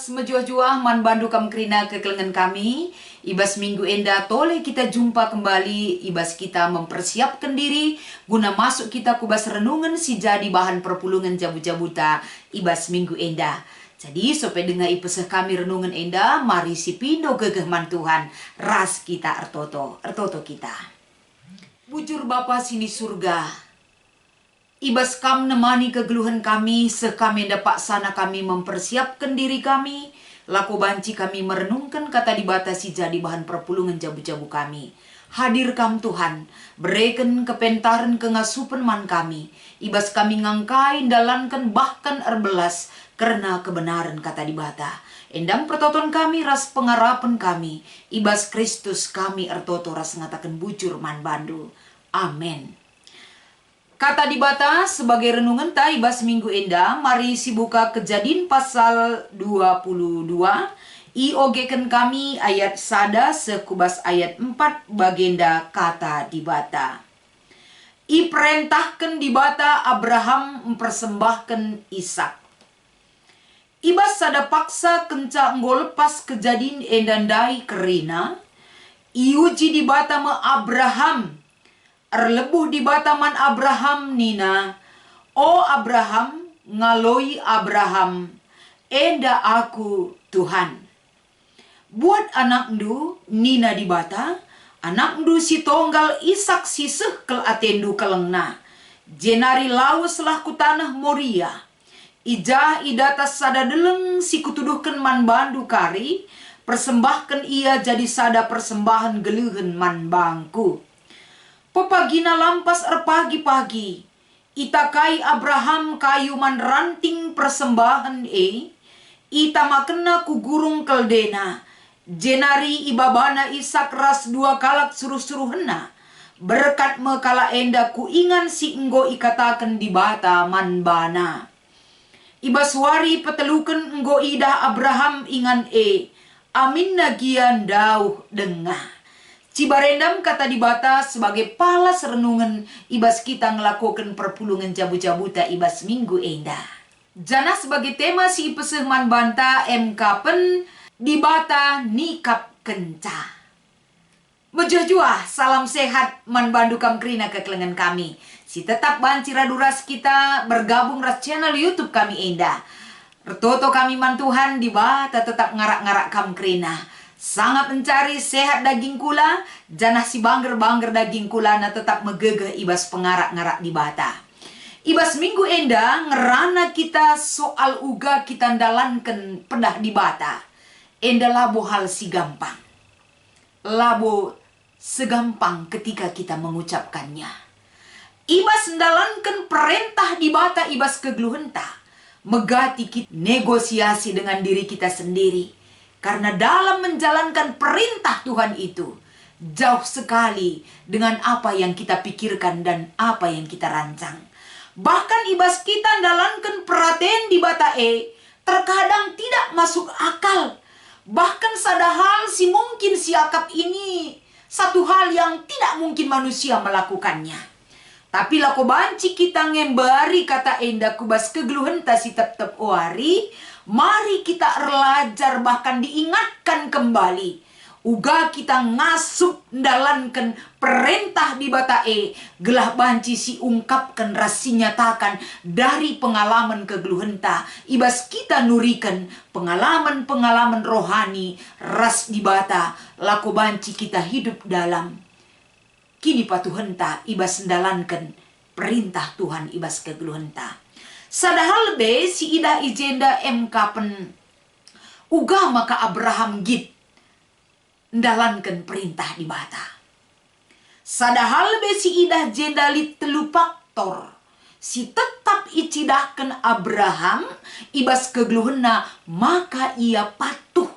mejuah-juah man bandu kam kerina kekelengan kami. Ibas minggu enda tole kita jumpa kembali. Ibas kita mempersiapkan diri guna masuk kita kubas renungan si jadi bahan perpulungan jabu-jabuta. Ibas minggu enda. Jadi supaya dengar ipeseh kami renungan enda, mari si pindo gegehman Tuhan. Ras kita ertoto kita. Bujur Bapa sini surga. Ibas kam nemani kegeluhan kami, sekami dapat sana kami mempersiapkan diri kami, laku banci kami merenungkan kata dibatasi jadi bahan perpulungan jabu-jabu kami. Hadir kam Tuhan, berikan kepentaran kengasupan man kami, ibas kami ngangkai dalankan bahkan erbelas, karena kebenaran kata dibata. Endang pertoton kami ras pengarapan kami, ibas Kristus kami ertoto ras ngatakan bujur man bandu. Amin. Kata dibata sebagai renungan ta ibas minggu enda, mari si buka Kejadian pasal 22. Iogekan kami ayat sada sekubas ayat 4 bagenda kata dibata. Iperintahkan dibata Abraham mempersembahkan Ishak. Ibas sada paksa kenca enggo lepas kejadian endandai kerina. Iuji dibata me Abraham. Erlebuh di bataman Abraham nina, o Abraham ngaloi Abraham, enda aku Tuhan. Buat anak ndu nina di bata, anak ndu si tonggal Ishak siseh kel atendu kelengna, jenari lawas lah ku tanah Moria. Ijah idata sada deleng si kutuduhkan man bandu kari, persembahkan ia jadi sada persembahan geluhen man bangku. Pepagina lampas pagi-pagi, itakai Abraham kayu man ranting persembahan ita makena ku gurung keldena, jenari ibabana Ishak ras dua kalak suruh-suruhena, berkat mekala enda ku ingan si enggo ikatakan di bata man bana. Ibaswari petelukan enggo ida Abraham ingan amin nagian dauh dengah. Cibarendam kata dibata sebagai palas renungan ibas kita ngelakukan perpulungan jabu-jabuta ibas minggu enda. Jana sebagai tema si ipeseh man banta pen dibata nikap kenca. Mejuah-juah salam sehat man bandu kam kerina kekelengan kami. Si tetap banci raduras kita bergabung ras channel YouTube kami enda. Retoto kami man Tuhan dibata tetap ngarak-ngarak kam kerina. Sangat mencari sehat daging kula, janah si bangger-bangger daging kula na tetap megegeh ibas pengarak-ngarak di bata. Ibas minggu enda ngerana kita soal uga kita ndalankan pedah di bata. Enda labo hal si gampang. Labo segampang ketika kita mengucapkannya. Ibas ndalankan perintah di bata ibas kegeluhenta. Megati kita negosiasi dengan diri kita sendiri. Karena dalam menjalankan perintah Tuhan itu, jauh sekali dengan apa yang kita pikirkan dan apa yang kita rancang. Bahkan ibas kita dalankan perhatian di bata terkadang tidak masuk akal. Bahkan sadahal si mungkin siakap ini satu hal yang tidak mungkin manusia melakukannya. Tapi lako banci kita ngembari kata enda kubas kegeluhenta si tep-tep wari. Mari kita erlajar bahkan diingatkan kembali. Uga kita ngasup ndalankan perintah di bata gelah banci si ungkapkan rasi nyatakan dari pengalaman kegeluhenta. Ibas kita nurikan pengalaman-pengalaman rohani ras di bata. Lako banci kita hidup dalam. Kini patuhenta ibas ndalankan perintah Tuhan ibas kegeluhenta. Sadahal be si ida ijenda pen uga maka Abraham git ndalankan perintah di bata. Sadahal be si ida jenda lit telu faktor si tetap icidahkan Abraham ibas kegeluhena maka ia patuh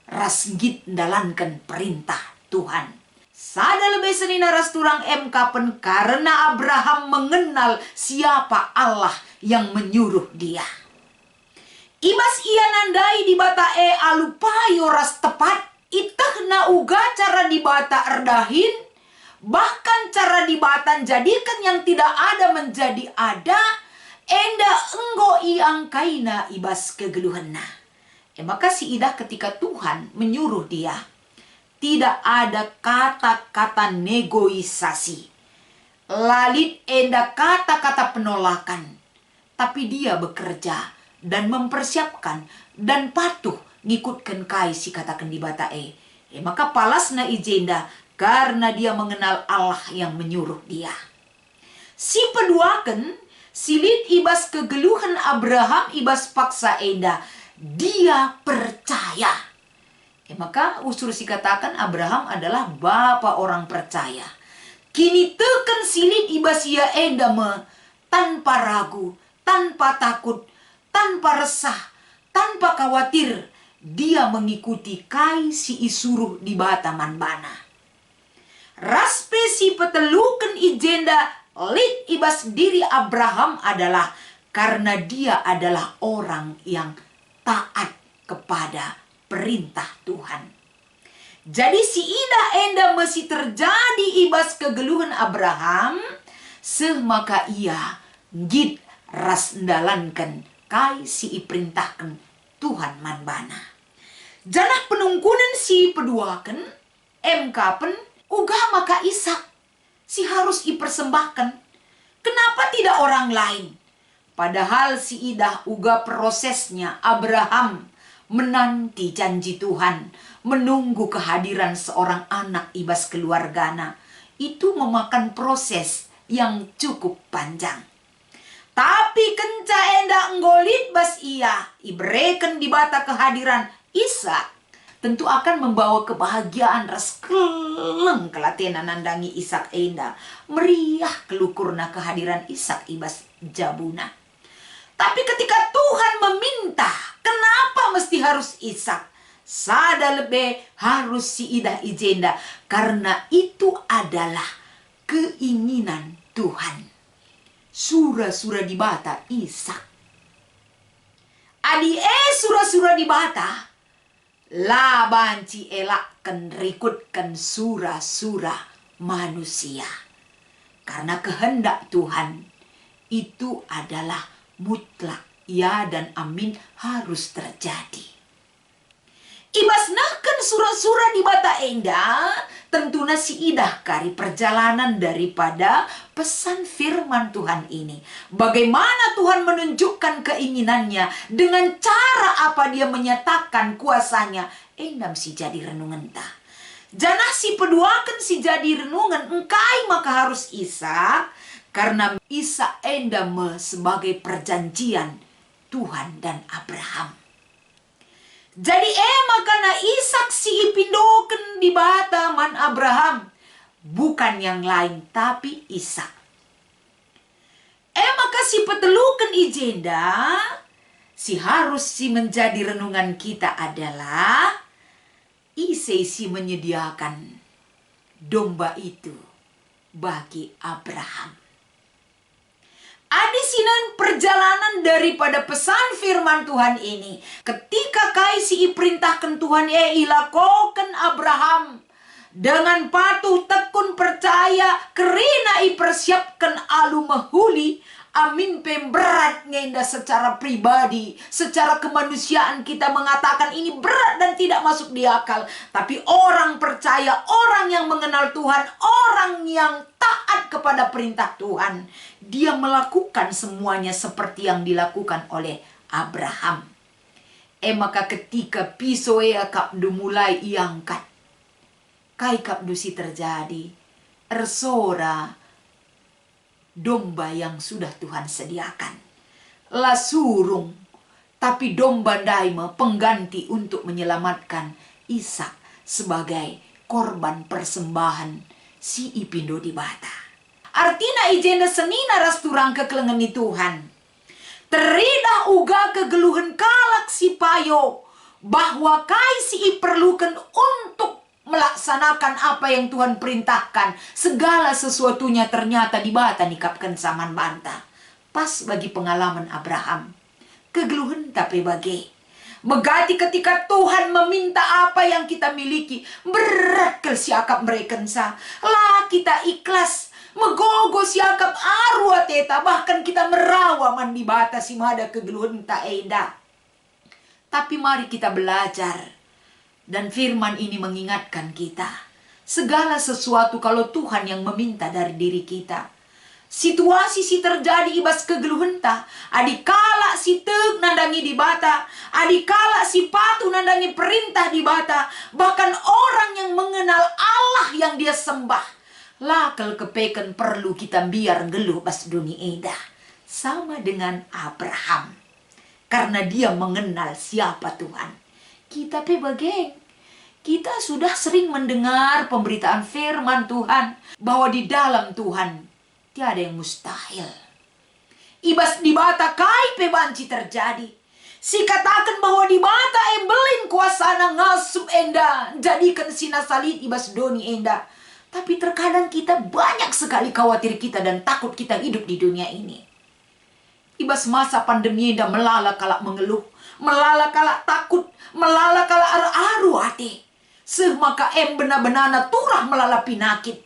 ras git ndalankan perintah Tuhan. Sada lebih senina ras turang pen karena Abraham mengenal siapa Allah yang menyuruh dia. Ibas ia nandai di bata alupayo ras tepat. Itah na uga cara di bata erdahin. Bahkan cara di bata jadikan yang tidak ada menjadi ada. Enda enggo iang kaina ibas kegeluhena. Maka si Ida ketika Tuhan menyuruh dia, tidak ada kata-kata negosiasi. Lalit enda kata-kata penolakan. Tapi dia bekerja dan mempersiapkan dan patuh ngikutkan kai si katakan di bata maka palasna ijenda karena dia mengenal Allah yang menyuruh dia. Si peduakan silit ibas kegeluhan Abraham ibas paksa enda. Dia percaya. Maka usur si katakan Abraham adalah bapa orang percaya. Kini tekan silit ibas ia enda tanpa ragu, tanpa takut, tanpa resah, tanpa khawatir. Dia mengikuti kai si isuruh di bata manbana. Raspe si petelukan ijenda lit ibas diri Abraham adalah karena dia adalah orang yang taat kepada perintah Tuhan. Jadi si ida enda masih terjadi ibas kegeluhan Abraham, semaka ia gid ras ndalankan kai si iperintahkan Tuhan manbana. Janah penungkunan si peduakan kapen ugah maka Ishak si harus ipersembahkan. Kenapa tidak orang lain? Padahal si idah uga prosesnya Abraham menanti janji Tuhan, menunggu kehadiran seorang anak ibas keluargana. Itu memakan proses yang cukup panjang. Tapi kenca enda nggolit bas ia ibreken di bata kehadiran Ishak, tentu akan membawa kebahagiaan ras keleng kelatenan nandangi Ishak enda. Meriah kelukurna kehadiran Ishak ibas jabuna. Tapi ketika Tuhan meminta, kenapa mesti harus Ishak? Sada lebih harus si ida ijenda. Karena itu adalah keinginan Tuhan. Sura-sura di bata Ishak. Adi sura-sura di bata. La banci elakkan rikutkan sura-sura manusia. Karena kehendak Tuhan itu adalah mutlak, ya dan amin harus terjadi. Ibas nahkan surah-surah di bata enda, tentunya si idah kari perjalanan daripada pesan firman Tuhan ini. Bagaimana Tuhan menunjukkan keinginannya, dengan cara apa dia menyatakan kuasanya, endam si jadi renungan ta. Janah si peduakan si jadi renungan, engkai maka harus Ishak. Karena Ishak endam sebagai perjanjian Tuhan dan Abraham. Jadi makana Ishak si ipindoken di bata man Abraham. Bukan yang lain tapi Ishak. Maka si petelukan ijenda. Si harus si menjadi renungan kita adalah. Isai si menyediakan domba itu bagi Abraham. Adisinan perjalanan daripada pesan firman Tuhan ini. Ketika kaisi iperintahkan Tuhan ilakokan Abraham. Dengan patuh tekun percaya. Kerina ipersiapkan alu mahuli. Amin pemberat ngenda secara pribadi. Secara kemanusiaan kita mengatakan ini berat dan tidak masuk di akal. Tapi orang percaya, orang yang mengenal Tuhan, orang yang taat kepada perintah Tuhan, dia melakukan semuanya seperti yang dilakukan oleh Abraham. Maka ketika pisau kapdu mulai iangkat, kai kapdu si terjadi, ersora domba yang sudah Tuhan sediakan. La surung, tapi domba daima pengganti untuk menyelamatkan Ishak sebagai korban persembahan si ipindo di bata. Artina ijenda senina ras turang kekelengan ni Tuhan. Teridah uga kegeluhan kalak si payo bahwa kai si iperlukan untuk melaksanakan apa yang Tuhan perintahkan. Segala sesuatunya ternyata di bata nikapkan saman banta. Pas bagi pengalaman Abraham. Kegeluhan tapi bagi. Begati ketika Tuhan meminta apa yang kita miliki. Berat ke siakap mereka sa. Lah kita ikhlas. Megogo siakap arwa teta. Bahkan kita merawa man di bata si mada kegeluhan tak eda. Tapi mari kita belajar. Dan firman ini mengingatkan kita. Segala sesuatu kalau Tuhan yang meminta dari diri kita. Situasi si terjadi ibas kegeluhan ta. Adikala si teg nandangi di bata. Adikala si patu nandangi perintah di bata. Bahkan orang yang mengenal Allah yang dia sembah. Lakal kepeken perlu kita biar geluh bas dunia eda. Sama dengan Abraham. Karena dia mengenal siapa Tuhan. Kita bageng. Kita sudah sering mendengar pemberitaan firman Tuhan. Bahwa di dalam Tuhan tiada yang mustahil. Ibas di bata kai banci terjadi. Si katakan bahwa di bata belin kuasana ngasup enda. Jadikan sina salit ibas doni enda. Tapi terkadang kita banyak sekali khawatir kita dan takut kita hidup di dunia ini. Ibas masa pandemi enda melala kalak mengeluh. Melala kalak takut. Melala kalak aru hati. Maka benar-benar turah melala pinakit.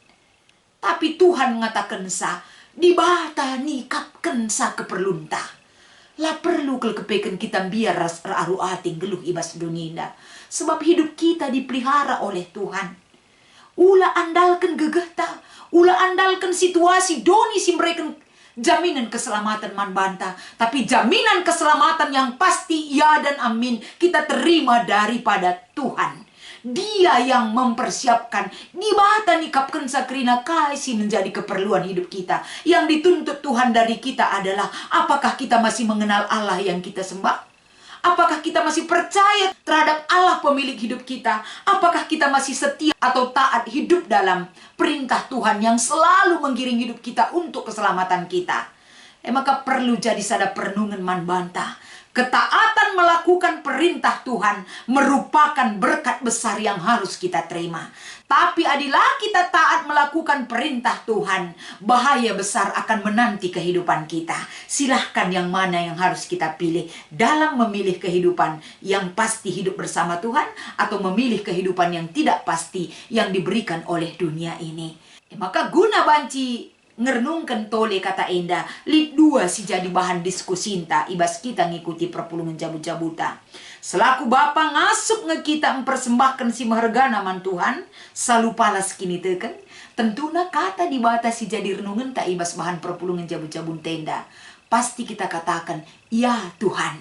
Tapi Tuhan mengatakan sa. Di bata nikapkan sa keperlunta. Lah perlu kepeken kita biar aru hati geluh ibas dunia. Sebab hidup kita dipelihara oleh Tuhan. Ula andalkan gegah ta. Ula andalkan situasi doni si mereka jaminan keselamatan man banta. Tapi jaminan keselamatan yang pasti ya dan amin kita terima daripada Tuhan. Dia yang mempersiapkan. Di bata nikapkan sakrina kasih menjadi keperluan hidup kita. Yang dituntut Tuhan dari kita adalah apakah kita masih mengenal Allah yang kita sembah? Apakah kita masih percaya terhadap Allah pemilik hidup kita? Apakah kita masih setia atau taat hidup dalam perintah Tuhan yang selalu menggiring hidup kita untuk keselamatan kita? Maka perlu jadi sada perenungan man banta. Ketaatan melakukan perintah Tuhan merupakan berkat besar yang harus kita terima. Tapi adilah kita taat melakukan perintah Tuhan, bahaya besar akan menanti kehidupan kita. Silahkan yang mana yang harus kita pilih dalam memilih kehidupan yang pasti hidup bersama Tuhan, atau memilih kehidupan yang tidak pasti yang diberikan oleh dunia ini. Maka guna banci ngernungkan tole kata enda lid dua si jadi bahan diskusi inta ibas kita ngikuti perpulungan jabu-jabuta. Selaku Bapa ngasup kita mempersembahkan si mahargana man Tuhan selalu palas kini teken. Tentuna kata di bata si jadi renungan tak ibas bahan perpulungan jabu-jabun tenda. Pasti kita katakan ya Tuhan.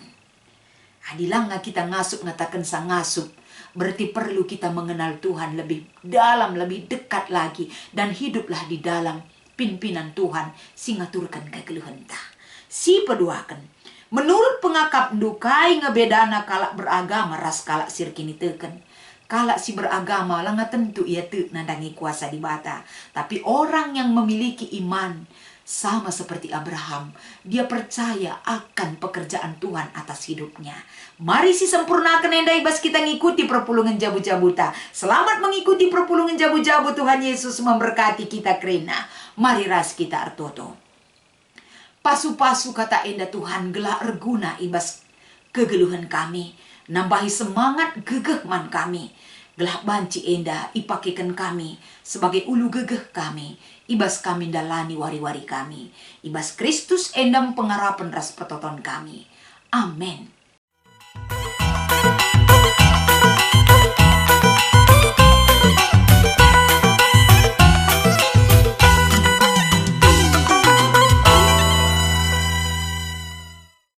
Adilang kita ngasup ngatakan sang ngasup. Berarti perlu kita mengenal Tuhan lebih dalam, lebih dekat lagi. Dan hiduplah di dalam pimpinan Tuhan singaturkan kegeluhan ta. Si peduakan. Menurut pengakap dukai ngebedana kalak beragama ras kalak sirkini teken. Kalak si beragama lah tentu ia tu nandangi kuasa di bata. Tapi orang yang memiliki iman sama seperti Abraham, dia percaya akan pekerjaan Tuhan atas hidupnya. Mari si sempurnakan enda ibas kita ngikuti perpulungan jabu-jabuta. Selamat mengikuti perpulungan jabu-jabu. Tuhan Yesus memberkati kita kerana. Mari ras kita artoto. Pasu-pasu kata enda Tuhan gelah erguna ibas kegeluhan kami. Nambahi semangat gegeh man kami. Gelah banci enda ipakekan kami sebagai ulu gegeh kami. Ibas kami dalani wari-wari kami. Ibas Kristus endam pengarapan ras petoton kami. Amin.